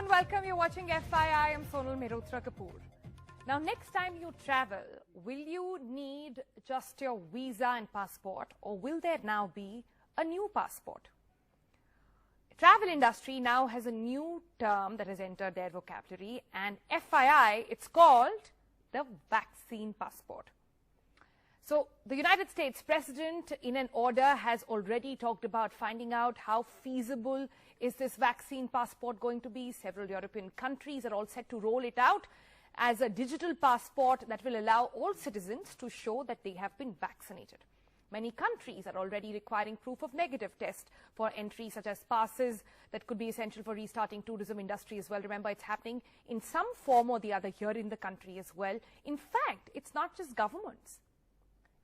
and welcome. You're watching FII. I'm Sonal Mehrotra Kapoor. Now, next time you travel, will you need just your visa and passport, or will there now be a new passport? Travel industry now has a new term that has entered their vocabulary, and FII, it's called the vaccine passport. So, the United States President, in an order, has already talked about finding out how feasible is this vaccine passport going to be. Several European countries are all set to roll it out as a digital passport that will allow all citizens to show that they have been vaccinated. Many countries are already requiring proof of negative test for entry, such as passes that could be essential for restarting tourism industry as well. Remember, it's happening in some form or the other here in the country as well. In fact, it's not just governments.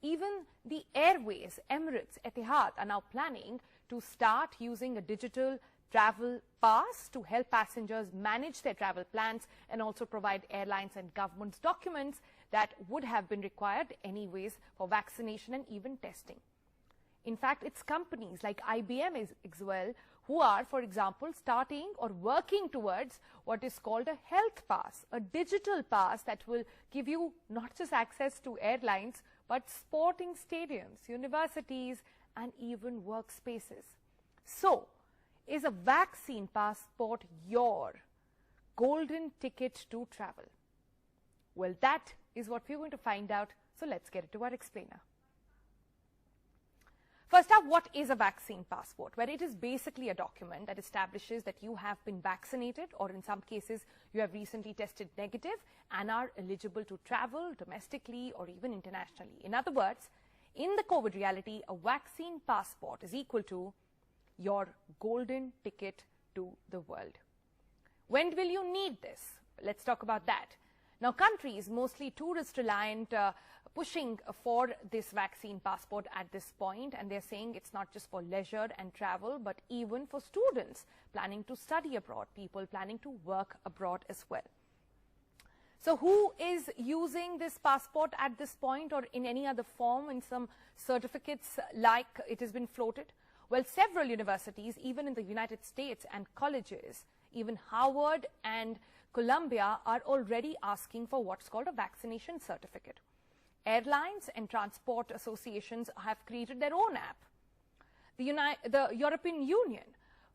Even the airways, Emirates, Etihad are now planning to start using a digital travel pass to help passengers manage their travel plans and also provide airlines and governments documents that would have been required anyways for vaccination and even testing. In fact, it's companies like IBM as well who are, for example, starting or working towards what is called a health pass, a digital pass that will give you not just access to airlines, but sporting stadiums, universities, and even workspaces. So, is a vaccine passport your golden ticket to travel? Well, that is what we're going to find out, so let's get into our explainer. First up, what is a vaccine passport? Well, it is basically a document that establishes that you have been vaccinated, or in some cases, you have recently tested negative and are eligible to travel domestically or even internationally. In other words, in the COVID reality, a vaccine passport is equal to your golden ticket to the world. When will you need this? Let's talk about that. Now, countries, mostly tourist-reliant, pushing for this vaccine passport at this point, and they're saying it's not just for leisure and travel, but even for students planning to study abroad, people planning to work abroad as well. So who is using this passport at this point or in any other form, in some certificates like it has been floated? Well, several universities, even in the United States, and colleges, even Harvard and Columbia, are already asking for what's called a vaccination certificate. Airlines and transport associations have created their own app. The European Union,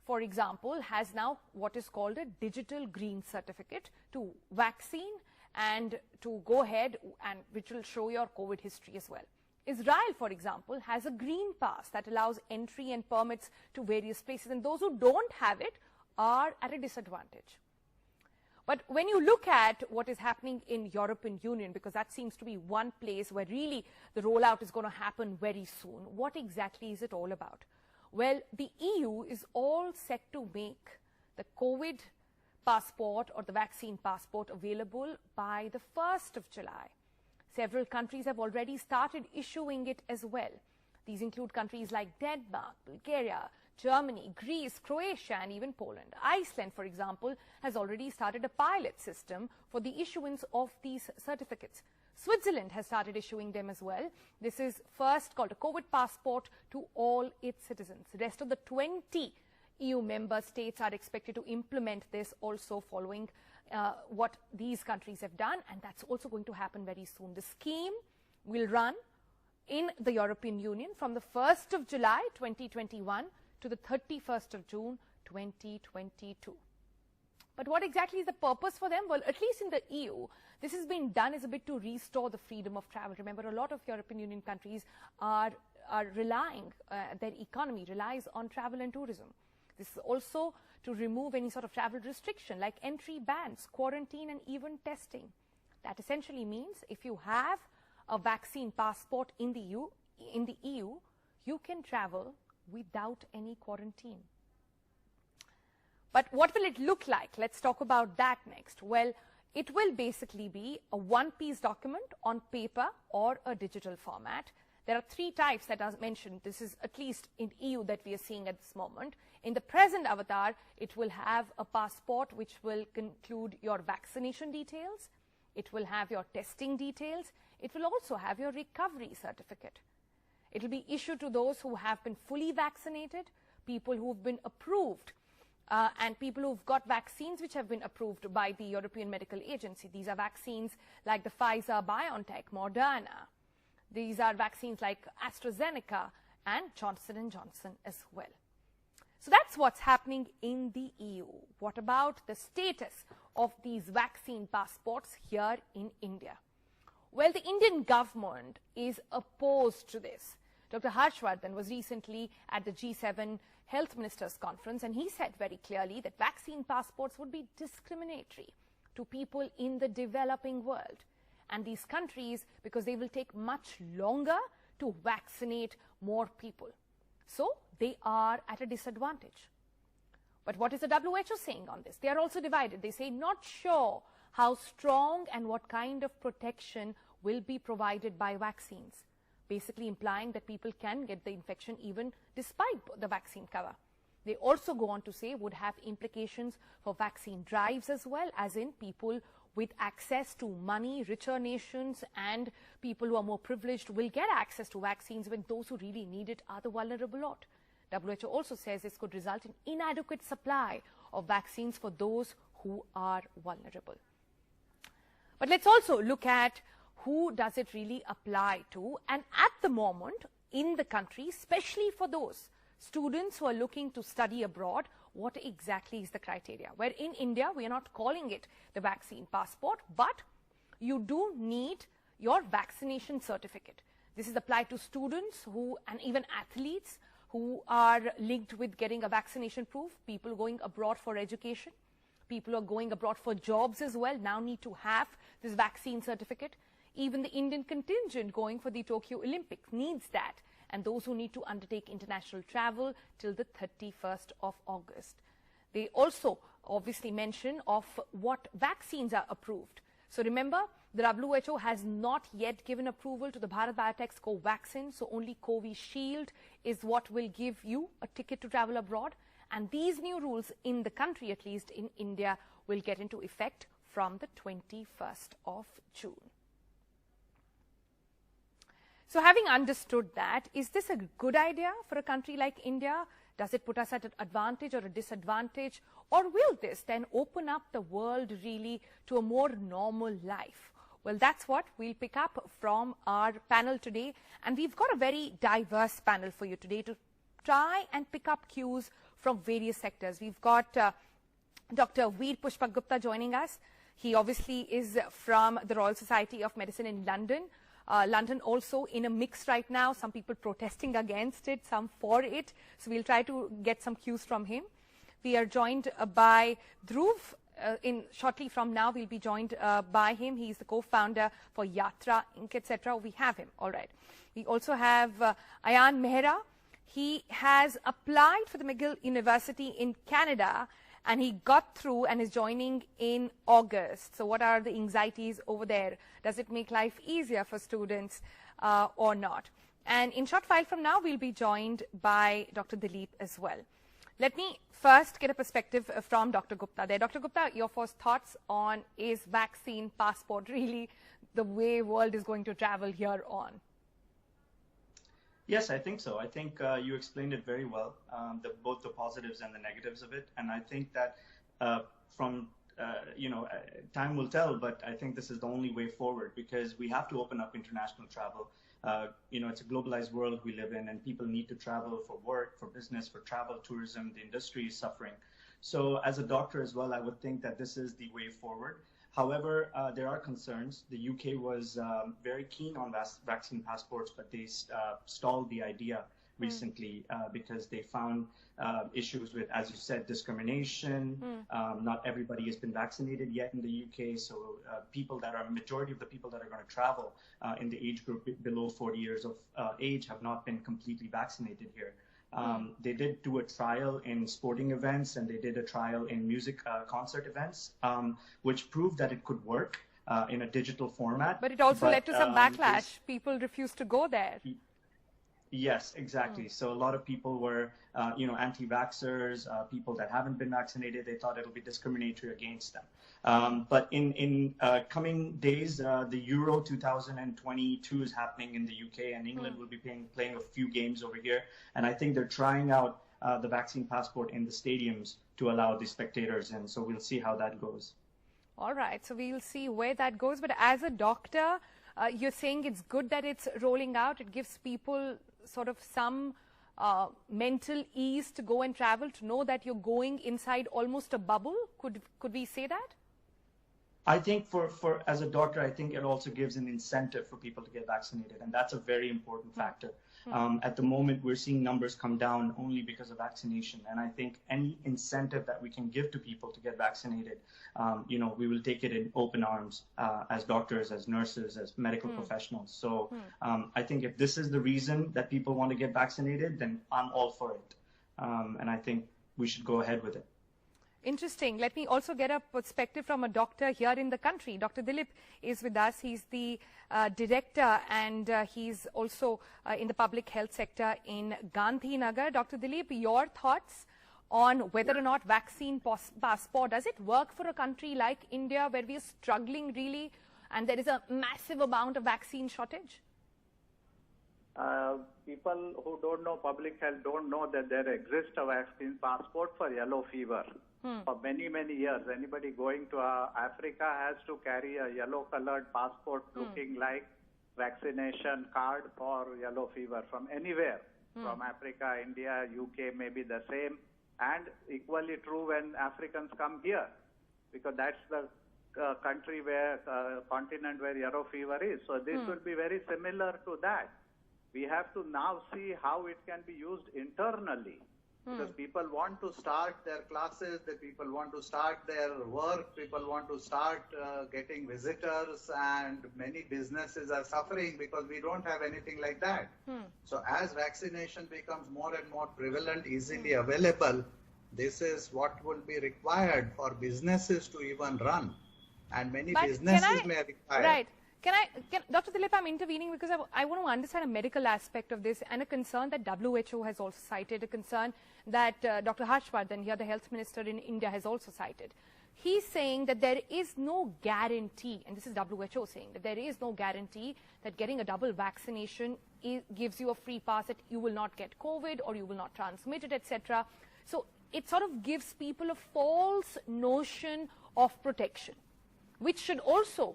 for example, has now what is called a digital green certificate to vaccine and to go ahead, and which will show your COVID history as well. Israel, for example, has a green pass that allows entry and permits to various places, and those who don't have it are at a disadvantage. But when you look at what is happening in European Union, because that seems to be one place where really the rollout is going to happen very soon, what exactly is it all about? Well, the EU is all set to make the COVID passport or the vaccine passport available by the 1st of July. Several countries have already started issuing it as well. These include countries like Denmark, Bulgaria, Germany, Greece, Croatia, and even Poland. Iceland, for example, has already started a pilot system for the issuance of these certificates. Switzerland has started issuing them as well. This is first called a COVID passport to all its citizens. The rest of the 20 EU member states are expected to implement this also following what these countries have done, and that's also going to happen very soon. The scheme will run in the European Union from the 1st of July 2021 to the 31st of June 2022. But what exactly is the purpose for them? Well, at least in the EU, this has been done as a bit to restore the freedom of travel. Remember, a lot of European Union countries are relying, their economy relies on travel and tourism. This is also to remove any sort of travel restriction like entry bans, quarantine, and even testing. That essentially means if you have a vaccine passport in the EU, you can travel without any quarantine. But what will it look like? Let's talk about that next. Well, it will basically be a one-piece document on paper or a digital format. There are 3 types that are mentioned. This is at least in EU that we are seeing at this moment. In the present avatar, it will have a passport which will include your vaccination details. It will have your testing details. It will also have your recovery certificate. It will be issued to those who have been fully vaccinated, people who have been approved and people who've got vaccines which have been approved by the European Medical Agency. These are vaccines like the Pfizer, BioNTech, Moderna. These are vaccines like AstraZeneca and Johnson & Johnson as well. So that's what's happening in the EU. What about the status of these vaccine passports here in India? Well, the Indian government is opposed to this. Dr. Harshvardhan was recently at the G7 Health Ministers Conference, and he said very clearly that vaccine passports would be discriminatory to people in the developing world. And these countries, because they will take much longer to vaccinate more people. So they are at a disadvantage. But what is the WHO saying on this? They are also divided. They say not sure how strong and what kind of protection will be provided by vaccines, basically implying that people can get the infection even despite the vaccine cover. They also go on to say would have implications for vaccine drives as well, as in people with access to money, richer nations, and people who are more privileged will get access to vaccines when those who really need it are the vulnerable lot. WHO also says this could result in inadequate supply of vaccines for those who are vulnerable. But let's also look at who does it really apply to, and at the moment in the country, especially for those students who are looking to study abroad, what exactly is the criteria? Where in India, we are not calling it the vaccine passport, but you do need your vaccination certificate. This is applied to students who, and even athletes who are linked with getting a vaccination proof, people going abroad for education, people who are going abroad for jobs as well now need to have this vaccine certificate. Even the Indian contingent going for the Tokyo Olympics needs that. And those who need to undertake international travel till the 31st of August. They also obviously mention of what vaccines are approved. So remember, the WHO has not yet given approval to the Bharat Biotech's Covaxin, so only Covishield is what will give you a ticket to travel abroad. And these new rules in the country, at least in India, will get into effect from the 21st of June. So having understood that, is this a good idea for a country like India? Does it put us at an advantage or a disadvantage? Or will this then open up the world really to a more normal life? Well, that's what we'll pick up from our panel today. And we've got a very diverse panel for you today to try and pick up cues from various sectors. We've got Dr. Veer Pushpak Gupta joining us. He obviously is from the Royal Society of Medicine in London. London also in a mix right now, some people protesting against it, some for it. So we'll try to get some cues from him. We are joined by Dhruv. Shortly from now, we'll be joined by him. He's the co-founder for Yatra Inc., etc. We have him, all right. We also have Ayan Mehra. He has applied for the McGill University in Canada, and he got through and is joining in August. So what are the anxieties over there? Does it make life easier for students or not? And in short while from now, we'll be joined by Dr. Dilip as well. Let me first get a perspective from Dr. Gupta there. Dr. Gupta, your first thoughts on, is vaccine passport really the way world is going to travel here on? Yes, I think so. I think you explained it very well, both the positives and the negatives of it. And I think that time will tell, but I think this is the only way forward, because we have to open up international travel. It's a globalized world we live in, and people need to travel for work, for business, for travel, tourism. The industry is suffering. So as a doctor as well, I would think that this is the way forward. However, there are concerns. The UK was very keen on vaccine passports, but they stalled the idea recently because they found issues with, as you said, discrimination. Not everybody has been vaccinated yet in the UK, so majority of the people that are going to travel in the age group below 40 years of age have not been completely vaccinated here. They did do a trial in sporting events, and they did a trial in music concert events, which proved that it could work in a digital format. But it also led to some backlash. People refused to go there. Yes, exactly. So a lot of people were, anti-vaxxers, people that haven't been vaccinated. They thought it'll be discriminatory against them. But in coming days, the Euro 2022 is happening in the UK, and England will be playing a few games over here. And I think they're trying out the vaccine passport in the stadiums to allow the spectators in. So we'll see how that goes. All right, so we'll see where that goes. But as a doctor, you're saying it's good that it's rolling out. It gives people sort of some mental ease to go and travel, to know that you're going inside almost a bubble. Could we say that? I think for as a doctor, I think it also gives an incentive for people to get vaccinated, and that's a very important factor. At the moment, we're seeing numbers come down only because of vaccination, and I think any incentive that we can give to people to get vaccinated, we will take it in open arms as doctors, as nurses, as medical professionals. So I think if this is the reason that people want to get vaccinated, then I'm all for it, and I think we should go ahead with it. Interesting. Let me also get a perspective from a doctor here in the country. Dr. Dilip is with us. He's the director and he's also in the public health sector in Gandhinagar. Dr. Dilip, your thoughts on whether or not vaccine passport, does it work for a country like India where we are struggling really and there is a massive amount of vaccine shortage? People who don't know public health don't know that there exists a vaccine passport for yellow fever. For many, many years, anybody going to Africa has to carry a yellow-colored passport looking like vaccination card for yellow fever from anywhere, from Africa, India, UK, maybe the same, and equally true when Africans come here, because that's the country where, continent where yellow fever is. So this will be very similar to that. We have to now see how it can be used internally. Because people want to start their classes, people want to start their work, people want to start getting visitors, and many businesses are suffering because we don't have anything like that. So as vaccination becomes more and more prevalent, easily available, this is what will be required for businesses to even run. And many businesses may require. Right. Dr. Dilip, I'm intervening because I want to understand a medical aspect of this and a concern that WHO has also cited, a concern that Dr. Harshvardhan, here the health minister in India, has also cited. He's saying that there is no guarantee, and this is WHO saying, that there is no guarantee that getting a double vaccination gives you a free pass, that you will not get COVID or you will not transmit it, etc. So it sort of gives people a false notion of protection, which should also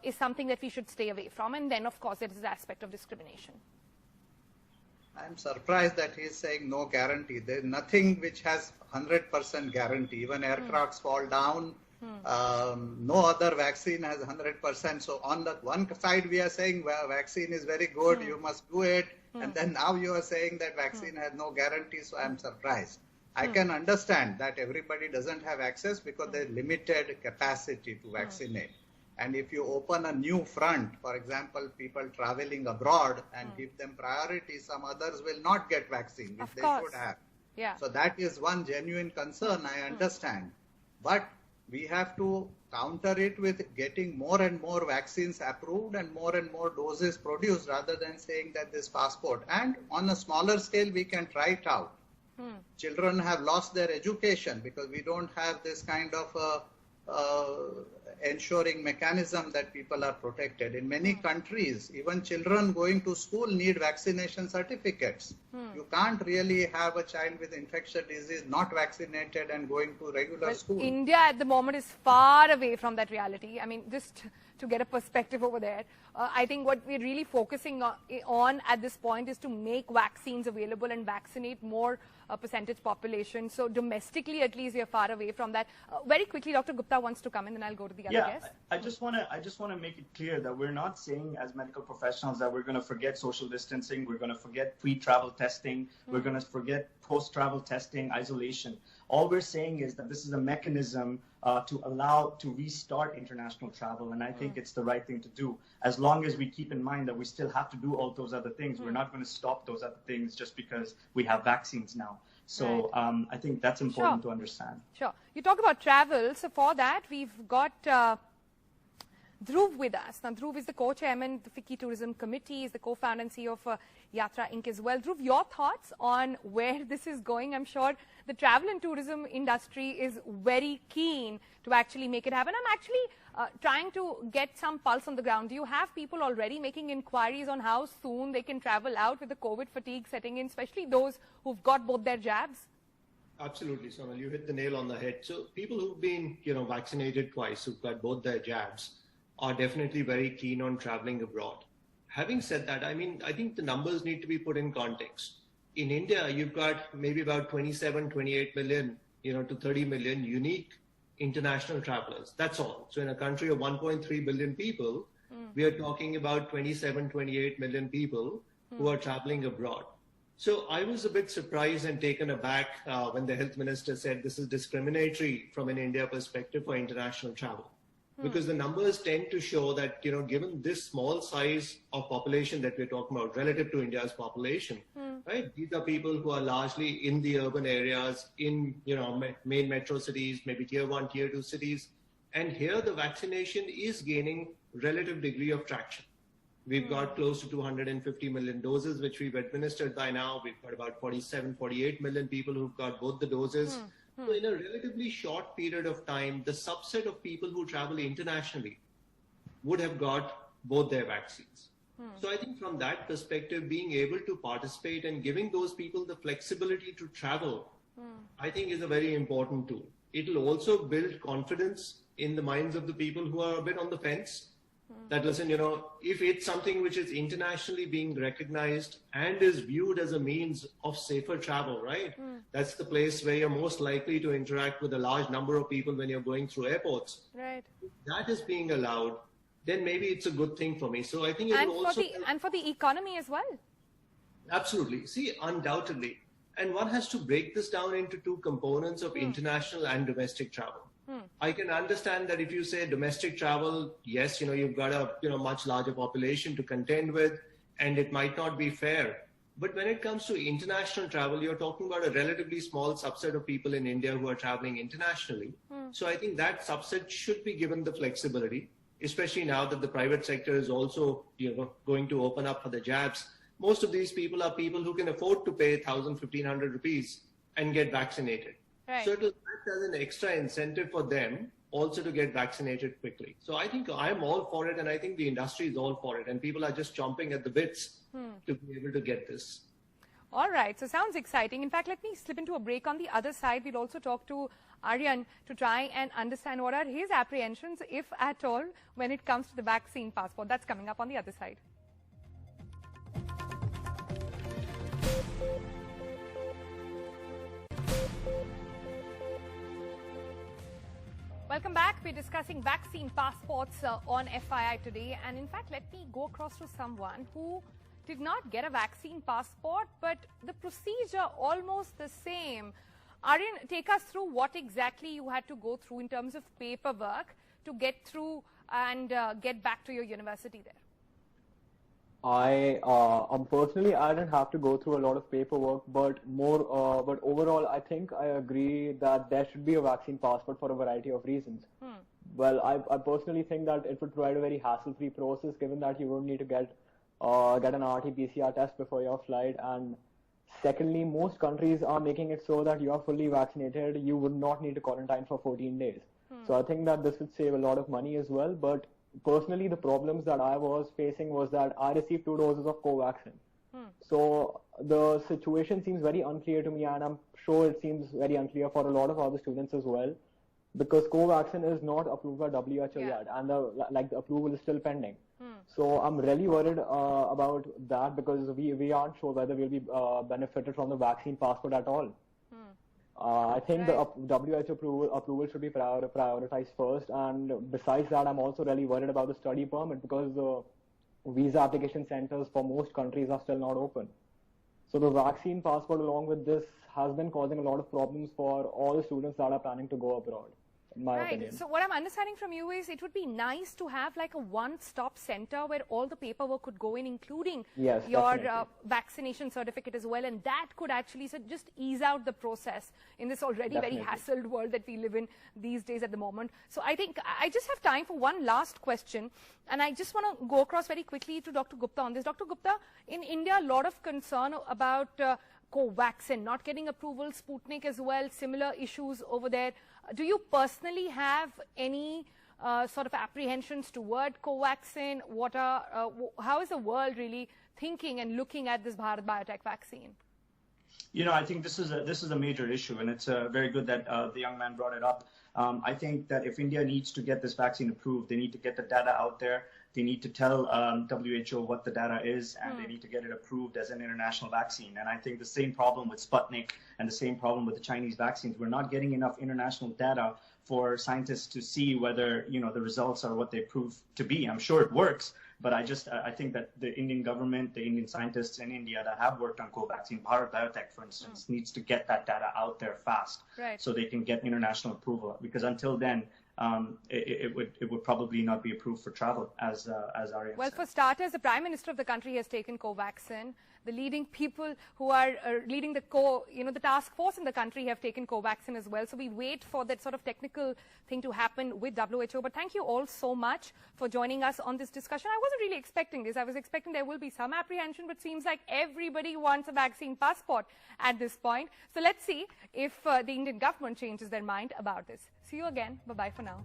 is something that we should stay away from. And then, of course, there is the aspect of discrimination. I'm surprised that he's saying no guarantee. There's nothing which has 100% guarantee. Even aircrafts fall down. No other vaccine has 100%. So on the one side, we are saying, well, vaccine is very good, you must do it. And then now you are saying that vaccine has no guarantee. So I'm surprised. I can understand that everybody doesn't have access because there's limited capacity to vaccinate. And if you open a new front, for example, people traveling abroad and give them priority, some others will not get vaccine, which they should have. Yeah. So that is one genuine concern, I understand. But we have to counter it with getting more and more vaccines approved and more doses produced, rather than saying that this passport. And on a smaller scale, we can try it out. Children have lost their education because we don't have this kind of ensuring mechanism that people are protected. In many countries, even children going to school need vaccination certificates. You can't really have a child with infectious disease not vaccinated and going to regular school. India at the moment is far away from that reality. I mean, just to get a perspective over there, I think what we're really focusing on at this point is to make vaccines available and vaccinate more percentage population. So domestically, at least, we are far away from that. Very quickly, Dr. Gupta wants to come in, and I'll go to the other guest. I just want to make it clear that we're not saying as medical professionals that we're going to forget social distancing, we're going to forget pre-travel testing, we're going to forget post-travel testing, isolation. All we're saying is that this is a mechanism to restart international travel, and I think it's the right thing to do. As long as we keep in mind that we still have to do all those other things, we're not going to stop those other things just because we have vaccines now. So I think that's important to understand. Sure. You talk about travel. So for that, we've got Dhruv with us. Now, Dhruv is the co-chairman of the FICCI Tourism Committee, is the co-founder and CEO of Yatra Inc. as well. Dhruv, your thoughts on where this is going? I'm sure the travel and tourism industry is very keen to actually make it happen. I'm actually trying to get some pulse on the ground. Do you have people already making inquiries on how soon they can travel out with the COVID fatigue setting in, especially those who've got both their jabs? Absolutely, Sonal. You hit the nail on the head. So people who've been, vaccinated twice, who've got both their jabs, are definitely very keen on traveling abroad. Having said that, I think the numbers need to be put in context. In India, you've got maybe about 27, 28 million, to 30 million unique international travelers. That's all. So in a country of 1.3 billion people, we are talking about 27, 28 million people who are traveling abroad. So I was a bit surprised and taken aback when the health minister said this is discriminatory from an India perspective for international travel. Because the numbers tend to show that, given this small size of population that we're talking about relative to India's population, right? These are people who are largely in the urban areas, in, main metro cities, maybe tier 1, tier 2 cities. And here the vaccination is gaining relative degree of traction. We've got close to 250 million doses, which we've administered by now. We've got about 47, 48 million people who've got both the doses. So in a relatively short period of time, the subset of people who travel internationally would have got both their vaccines. So I think from that perspective, being able to participate and giving those people the flexibility to travel, I think is a very important tool. It'll also build confidence in the minds of the people who are a bit on the fence. That listen, if it's something which is internationally being recognized and is viewed as a means of safer travel, right? That's the place where you're most likely to interact with a large number of people when you're going through airports. Right. If that is being allowed, then maybe it's a good thing for me. So I think and for the economy as well. Absolutely. See, undoubtedly. And one has to break this down into two components of international and domestic travel. I can understand that if you say domestic travel, yes, you've got a much larger population to contend with, and it might not be fair. But when it comes to international travel, you're talking about a relatively small subset of people in India who are traveling internationally. So I think that subset should be given the flexibility, especially now that the private sector is also going to open up for the jabs. Most of these people are people who can afford to pay 1,000, 1,500 rupees and get vaccinated. Right. So it will act as an extra incentive for them also to get vaccinated quickly. So I think I'm all for it, and I think the industry is all for it, and people are just chomping at the bits to be able to get this. All right, so sounds exciting. In fact, let me slip into a break. On the other side, we'll also talk to Aryan to try and understand what are his apprehensions, if at all, when it comes to the vaccine passport. That's coming up on the other side. Welcome back. We're discussing vaccine passports on FII today. And in fact, let me go across to someone who did not get a vaccine passport, but the procedure almost the same. Aryan, take us through what exactly you had to go through in terms of paperwork to get through and get back to your university there. Personally, I didn't have to go through a lot of paperwork, but overall, I think I agree that there should be a vaccine passport for a variety of reasons. Well, I personally think that it would provide a very hassle-free process, given that you won't need to get an RT-PCR test before your flight. And secondly, most countries are making it so that you are fully vaccinated, you would not need to quarantine for 14 days. So I think that this would save a lot of money as well. But personally, the problems that I was facing was that I received 2 doses of Covaxin. So the situation seems very unclear to me, and I'm sure it seems very unclear for a lot of other students as well, because Covaxin is not approved by WHO yet, and the approval is still pending. So I'm really worried about that, because we aren't sure whether we'll be benefited from the vaccine passport at all. I think the WHO approval should be prioritized first, and besides that, I'm also really worried about the study permit, because the visa application centers for most countries are still not open. So the vaccine passport along with this has been causing a lot of problems for all the students that are planning to go abroad. in my Right. opinion. So what I'm understanding from you is it would be nice to have like a one-stop center where all the paperwork could go in, including Yes, your definitely. vaccination certificate as well, and that could actually just ease out the process in this already very Definitely. hassled world that we live in these days at the moment. So I think I just have time for one last question, and I just want to go across very quickly to Dr. Gupta on this. Dr. Gupta, in India, a lot of concern about Covaxin not getting approval, Sputnik as well, similar issues over there. Do you personally have any sort of apprehensions toward Covaxin? How is the world really thinking and looking at this Bharat Biotech vaccine? You know, I think this is a major issue, and it's very good that the young man brought it up. I think that if India needs to get this vaccine approved, they need to get the data out there. They need to tell WHO what the data is, and they need to get it approved as an international vaccine. And I think the same problem with Sputnik and the same problem with the Chinese vaccines. We're not getting enough international data for scientists to see whether, you know, the results are what they prove to be. I'm sure it works, but I think that the Indian government, the Indian scientists in India that have worked on Covaxin, Bharat Biotech, for instance, needs to get that data out there fast, right, so they can get international approval. Because until then, it would probably not be approved for travel, as Arya Well, said. for starters, the Prime Minister of the country has taken Covaxin. The leading people who are leading the task force in the country have taken Covaxin as well. So we wait for that sort of technical thing to happen with WHO. But thank you all so much for joining us on this discussion. I wasn't really expecting this. I was expecting there will be some apprehension, but seems like everybody wants a vaccine passport at this point. So let's see if the Indian government changes their mind about this. See you again. Bye-bye for now.